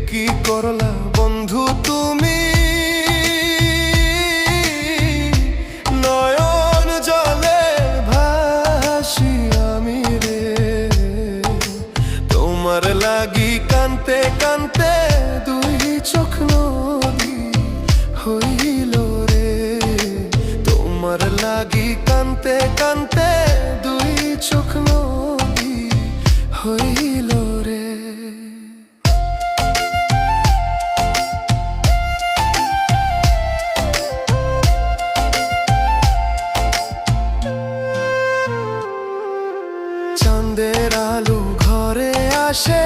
কি করলা বন্ধু তুমি, নয়ন জলে ভাসি আমি রে। তোমার লাগি কানতে কানতে দুই চোখ নদী হইল রে। তোমার লাগি কানতে কানতে দুই চোখ নদী হইল রে। চাঁদের আলো ঘরে আসে,